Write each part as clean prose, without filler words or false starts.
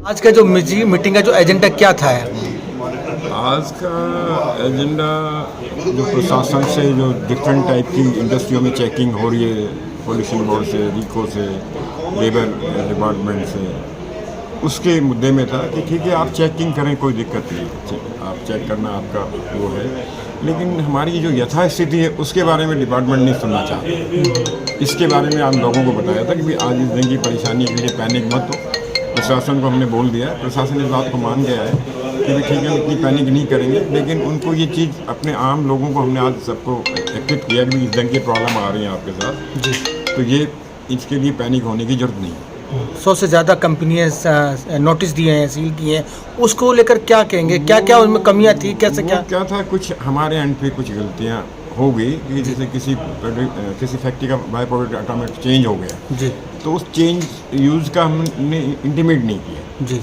आज का जो मीटिंग का जो एजेंडा क्या था? आज का एजेंडा जो प्रशासन से जो डिफरेंट टाइप की इंडस्ट्रियों में चेकिंग हो रही है, पोल्यूशन बोर्ड से, रिको से, लेबर डिपार्टमेंट से, उसके मुद्दे में था कि ठीक है आप चेकिंग करें, कोई दिक्कत नहीं, आप चेक करना आपका वो है, लेकिन हमारी जो यथास्थिति है उसके बारे में डिपार्टमेंट नहीं सुनना चाहते। इसके बारे में हम लोगों को बताया था कि भाई आज इस दिन की परेशानी के लिए पैनिक मत हो। प्रशासन को हमने बोल दिया है, प्रशासन इस बात को मान गया है कि भाई ठीक है हम इतनी पैनिक नहीं करेंगे, लेकिन उनको ये चीज़ अपने आम लोगों को हमने आज सबको एक्टिव किया कि इस जंग की प्रॉब्लम आ रही है आपके साथ जी, तो ये इसके लिए पैनिक होने की जरूरत नहीं है। 100 से ज़्यादा कंपनियां नोटिस दिए हैं, सील किए हैं, उसको लेकर क्या कहेंगे? क्या क्या उनमें कमियां थी, कैसे क्या था? कुछ हमारे एंड पे कुछ गलतियाँ हो गई कि जैसे किसी फैक्ट्री का बाय प्रोडक्ट ऑटोमेटिक चेंज हो गया जी, तो उस चेंज यूज़ का हमने इंटीमेट नहीं किया जी,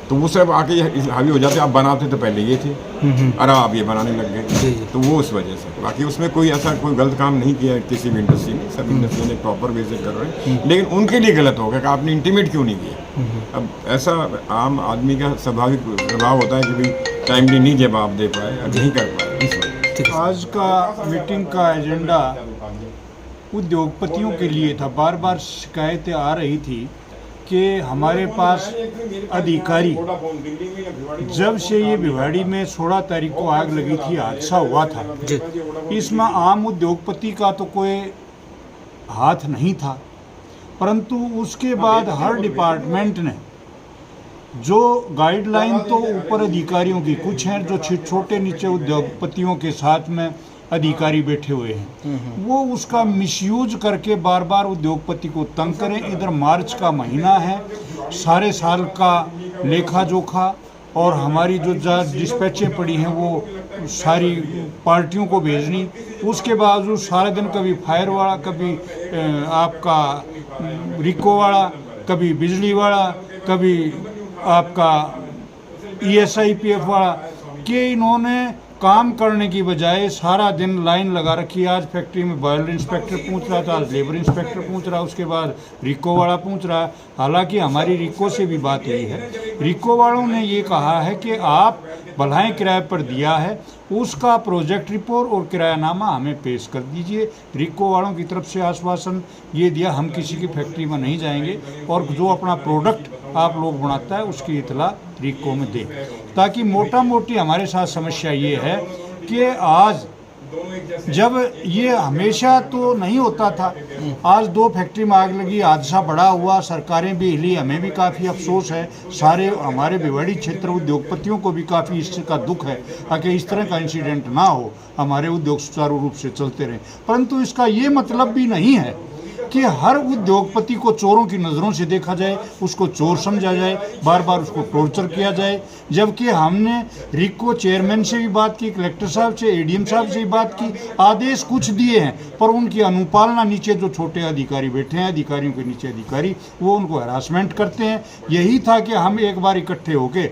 तो वो सब आके हावी हो जाते। आप बनाते तो पहले ये थे, अरे आप ये बनाने लग गए, तो वो उस वजह से। बाकी उसमें कोई ऐसा कोई गलत काम नहीं किया किसी भी इंडस्ट्री ने, सब इंडस्ट्री ने प्रॉपर वे से कर रहे हैं, लेकिन उनके लिए गलत हो गया कि आपने इंटीमेट क्यों नहीं किया। अब ऐसा आम आदमी का स्वाभाविक स्वभाव होता है कि भाई टाइमली नहीं जवाब दे पाए और नहीं कर पाए, इस वजह। आज का मीटिंग का एजेंडा उद्योगपतियों के लिए था। बार बार शिकायतें आ रही थी कि हमारे पास अधिकारी, जब से ये भिवाड़ी में 16 तारीख को आग लगी थी, हादसा हुआ था, इसमें आम उद्योगपति का तो कोई हाथ नहीं था, परंतु उसके बाद हर डिपार्टमेंट ने जो गाइडलाइन तो ऊपर अधिकारियों की कुछ हैं, जो छोटे नीचे उद्योगपतियों के साथ में अधिकारी बैठे हुए हैं, वो उसका मिसयूज करके बार बार उद्योगपति को तंग करें। इधर मार्च का महीना है, सारे साल का लेखा जोखा और हमारी जो डिस्पैचें पड़ी हैं वो सारी पार्टियों को भेजनी, उसके बावजूद सारे दिन कभी फायर वाला, कभी आपका रिको वाला, कभी बिजली वाला, कभी आपका ESIPF वाला, कि इन्होंने काम करने की बजाय सारा दिन लाइन लगा रखी है। आज फैक्ट्री में बॉयलर इंस्पेक्टर पूछ रहा था, आज लेबर इंस्पेक्टर पूछ रहा, उसके बाद रिको वाला पूछ रहा। हालांकि हमारी रिको से भी बात हुई है, रिको वालों ने ये कहा है कि आप भलाएं किराए पर दिया है, उसका प्रोजेक्ट रिपोर्ट और किरायानामा हमें पेश कर दीजिए। रिको वालों की तरफ से आश्वासन ये दिया, हम किसी की फैक्ट्री में नहीं जाएंगे और जो अपना प्रोडक्ट आप लोग बनाता है उसकी इतला रिको में दें, ताकि मोटा मोटी हमारे साथ समस्या ये है कि आज जब ये हमेशा तो नहीं होता था, आज 2 फैक्ट्री में आग लगी, हादसा बड़ा हुआ, सरकारें भी हिली, हमें भी काफ़ी अफसोस है, सारे हमारे भिवाड़ी क्षेत्र उद्योगपतियों को भी काफ़ी इसका दुख है ताकि इस तरह का इंसिडेंट ना हो, हमारे उद्योग सुचारू रूप से चलते रहें। परंतु इसका ये मतलब भी नहीं है कि हर उद्योगपति को चोरों की नज़रों से देखा जाए, उसको चोर समझा जाए, बार बार उसको टॉर्चर किया जाए। जबकि हमने रिको चेयरमैन से भी बात की, कलेक्टर साहब से, ADM साहब से भी बात की, आदेश कुछ दिए हैं, पर उनकी अनुपालना नीचे जो छोटे अधिकारी बैठे हैं, अधिकारियों के नीचे अधिकारी, वो उनको हरासमेंट करते हैं। यही था कि हम एक बार इकट्ठे होके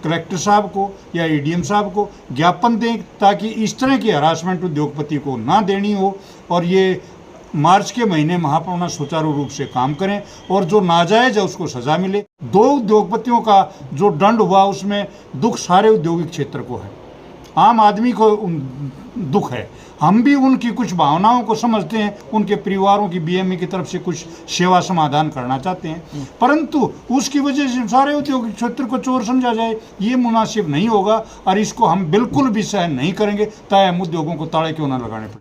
कलेक्टर साहब को या ADM साहब को ज्ञापन दें ताकि इस तरह की हरासमेंट उद्योगपति को ना देनी हो और ये मार्च के महीने महापौना सुचारू रूप से काम करें और जो नाजायज है उसको सजा मिले। 2 उद्योगपतियों का जो दंड हुआ उसमें दुख सारे औद्योगिक क्षेत्र को है, आम आदमी को दुख है। हम भी उनकी कुछ भावनाओं को समझते हैं, उनके परिवारों की BME की तरफ से कुछ सेवा समाधान करना चाहते हैं, परंतु उसकी वजह से सारे औद्योगिक क्षेत्र को चोर समझा जाए, ये मुनासिब नहीं होगा और इसको हम बिल्कुल भी सहन नहीं करेंगे, चाहे हम उद्योगों को ताले क्यों ना लगाने पड़े।